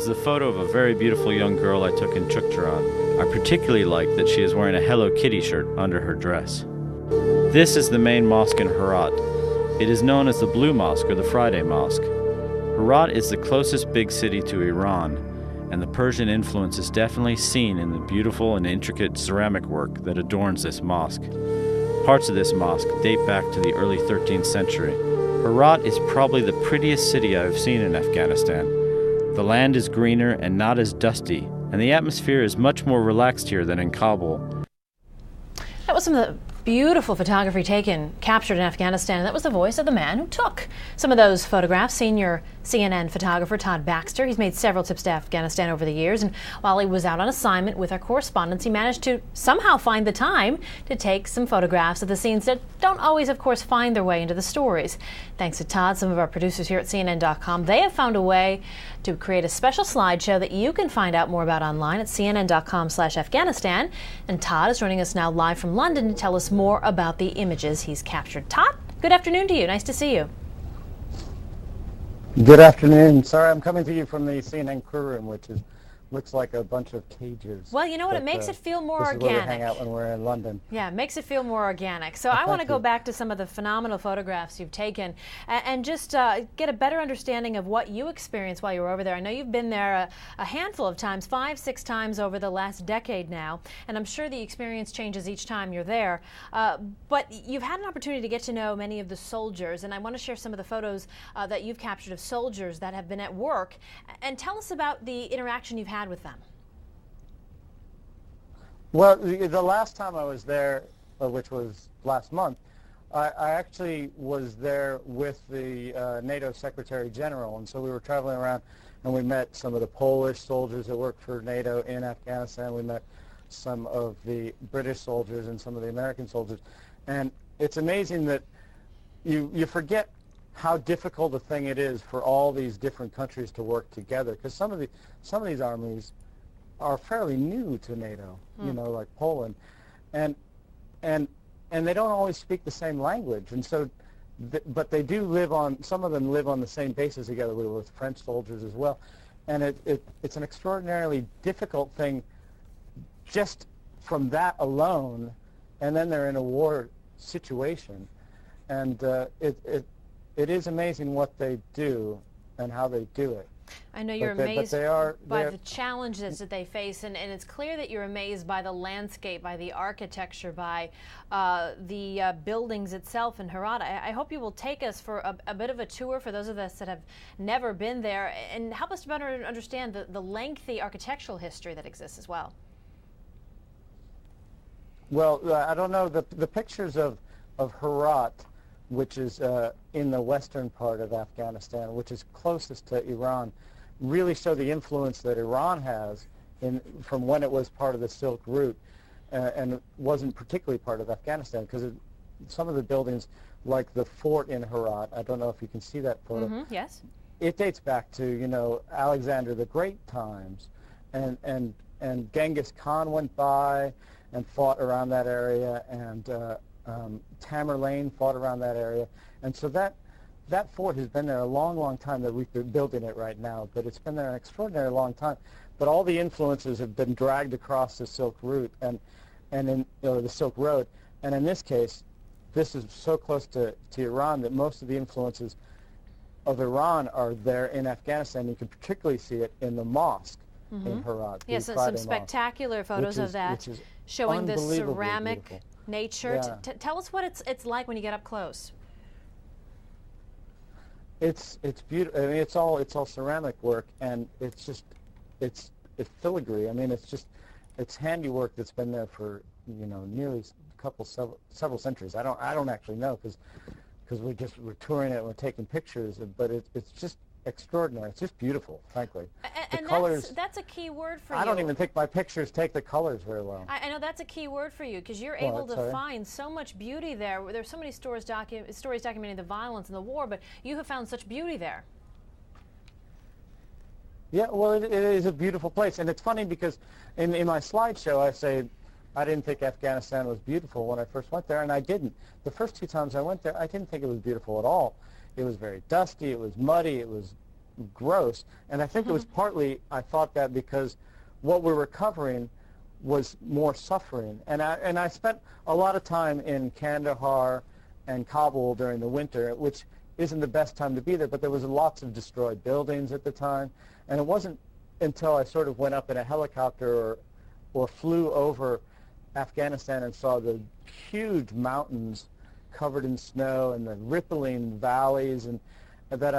is the photo of a very beautiful young girl I took in Chukcharan. I particularly like that she is wearing a Hello Kitty shirt under her dress. This is the main mosque in Herat. It is known as the Blue Mosque or the Friday Mosque. Herat is the closest big city to Iran, and the Persian influence is definitely seen in the beautiful and intricate ceramic work that adorns this mosque. Parts of this mosque date back to the early 13th century. Herat is probably the prettiest city I've seen in Afghanistan. The land is greener and not as dusty, and the atmosphere is much more relaxed here than in Kabul. That was some of the beautiful photography captured in Afghanistan. And that was the voice of the man who took some of those photographs. Senior CNN photographer Todd Baxter. He's made several trips to Afghanistan over the years, and while he was out on assignment with our correspondents, he managed to somehow find the time to take some photographs of the scenes that don't always, of course, find their way into the stories. Thanks to Todd, some of our producers here at CNN.com, they have found a way to create a special slideshow that you can find out more about online at CNN.com/Afghanistan. And Todd is joining us now live from London to tell us more about the images he's captured. Todd, good afternoon to you. Nice to see you. Good afternoon. Sorry, I'm coming to you from the CNN crew room, which looks like a bunch of cages. Well, you know what? It makes it feel more organic. This is where we hang out when we're in London. Yeah, it makes it feel more organic. So I want to go back to some of the phenomenal photographs you've taken and just get a better understanding of what you experienced while you were over there. I know you've been there a handful of times, 5, 6 times over the last decade now, and I'm sure the experience changes each time you're there. But you've had an opportunity to get to know many of the soldiers, and I want to share some of the photos that you've captured of soldiers that have been at work. And tell us about the interaction you've had with them. Well, the last time I was there, which was last month, I actually was there with the NATO Secretary General, and so we were traveling around and we met some of the Polish soldiers that worked for NATO in Afghanistan. We met some of the British soldiers and some of the American soldiers, and it's amazing that you forget how difficult a thing it is for all these different countries to work together, because some of these armies are fairly new to NATO, you know, like Poland, and they don't always speak the same language, and so, but they do live on. Some of them live on the same bases together. We were with French soldiers as well, and it's an extraordinarily difficult thing, just from that alone, and then they're in a war situation, and it is amazing what they do and how they do it. I know you're amazed by the challenges that they face, and it's clear that you're amazed by the landscape, by the architecture, by the buildings itself in Herat. I hope you will take us for a bit of a tour for those of us that have never been there, and help us to better understand the lengthy architectural history that exists as well. Well, I don't know, the pictures of Herat, which is in the western part of Afghanistan, which is closest to Iran, really show the influence that Iran has from when it was part of the Silk Route and wasn't particularly part of Afghanistan, because some of the buildings, like the fort in Herat, I don't know if you can see that photo. Yes. It dates back to, you know, Alexander the Great times, and Genghis Khan went by and fought around that area, and Tamerlane fought around that area, and so that fort has been there a long, long time. That we're building it right now, but it's been there an extraordinary long time. But all the influences have been dragged across the Silk Route and in the Silk Road, and in this case, this is so close to Iran that most of the influences of Iran are there in Afghanistan. You can particularly see it in the mosque in Herat. Yes, and some spectacular photos of that, showing the ceramic nature. Yeah. Tell us what it's like when you get up close. It's beautiful. I mean, it's all ceramic work, and it's filigree. I mean, it's handiwork that's been there for, you know, nearly several centuries. I don't actually know, because we're touring it and we're taking pictures, but it's just extraordinary. It's just beautiful, frankly. And colors, that's a key word for you. I don't even think my pictures take the colors very well. I know that's a key word for you, because you're able to find so much beauty there. There's so many stories documenting the violence and the war, but you have found such beauty there. Yeah, well, it is a beautiful place, and it's funny because in my slideshow I say I didn't think Afghanistan was beautiful when I first went there, and I didn't. The first 2 times I went there, I didn't think it was beautiful at all. It was very dusty, it was muddy, it was gross. And I think it was partly, I thought that because what we were covering was more suffering. And I spent a lot of time in Kandahar and Kabul during the winter, which isn't the best time to be there, but there was lots of destroyed buildings at the time. And it wasn't until I sort of went up in a helicopter or flew over Afghanistan and saw the huge mountains covered in snow and the rippling valleys, and that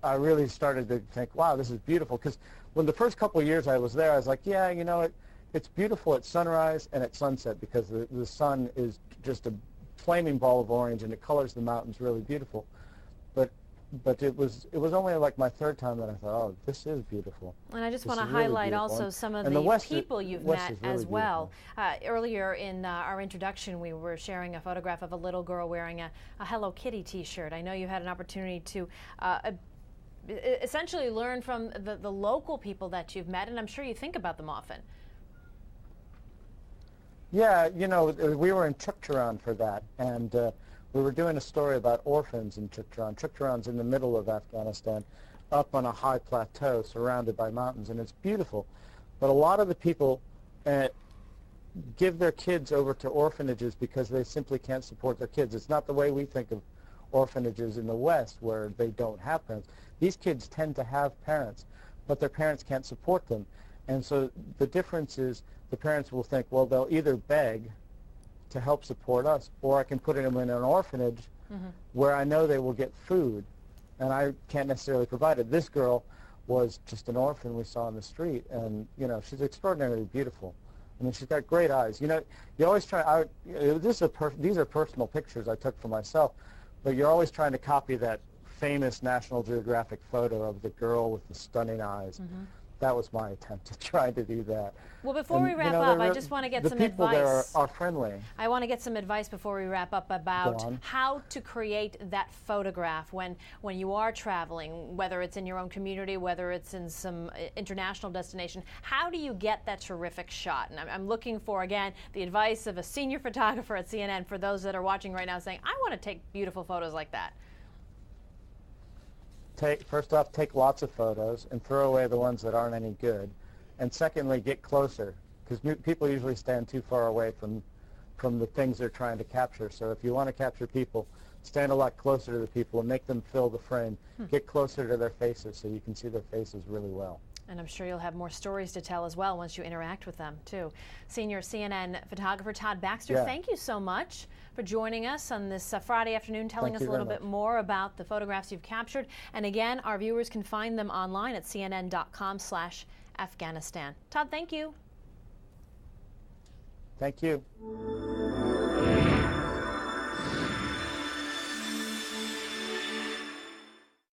I really started to think, wow, this is beautiful. Because when the first couple of years I was there, I was like, yeah, you know, it's beautiful at sunrise and at sunset, because the sun is just a flaming ball of orange and it colors the mountains really beautiful. But it was only like my third time that I thought, oh, this is beautiful. And I just want to highlight also some of the people you've met as well. Earlier in our introduction, we were sharing a photograph of a little girl wearing a Hello Kitty T-shirt. I know you had an opportunity to essentially learn from the local people that you've met, and I'm sure you think about them often. Yeah, you know, we were in Chukcharan for that, and we were doing a story about orphans in Chukcharan. Chukcharan's in the middle of Afghanistan, up on a high plateau surrounded by mountains, and it's beautiful. But a lot of the people give their kids over to orphanages because they simply can't support their kids. It's not the way we think of orphanages in the West, where they don't have parents. These kids tend to have parents, but their parents can't support them. And so the difference is the parents will think, well, they'll either beg to help support us, or I can put them in an orphanage where I know they will get food, and I can't necessarily provide it. This girl was just an orphan we saw on the street, and you know, she's extraordinarily beautiful. I mean, she's got great eyes. You know, you always try. These are personal pictures I took for myself, but you're always trying to copy that famous National Geographic photo of the girl with the stunning eyes. That was my attempt at trying to do that. Well, before we wrap up, I just want to get some advice. The people there are friendly. I want to get some advice before we wrap up about how to create that photograph when you are traveling, whether it's in your own community, whether it's in some international destination. How do you get that terrific shot? And I'm looking for, again, the advice of a senior photographer at CNN for those that are watching right now saying, I want to take beautiful photos like that. First off, take lots of photos and throw away the ones that aren't any good. And secondly, get closer, because people usually stand too far away from the things they're trying to capture. So if you want to capture people, stand a lot closer to the people and make them fill the frame. Get closer to their faces so you can see their faces really well. And I'm sure you'll have more stories to tell as well once you interact with them, too. Senior CNN photographer Todd Baxter, thank you so much for joining us on this Friday afternoon, telling us a little bit more about the photographs you've captured. And again, our viewers can find them online at cnn.com/Afghanistan. Todd, thank you. Thank you.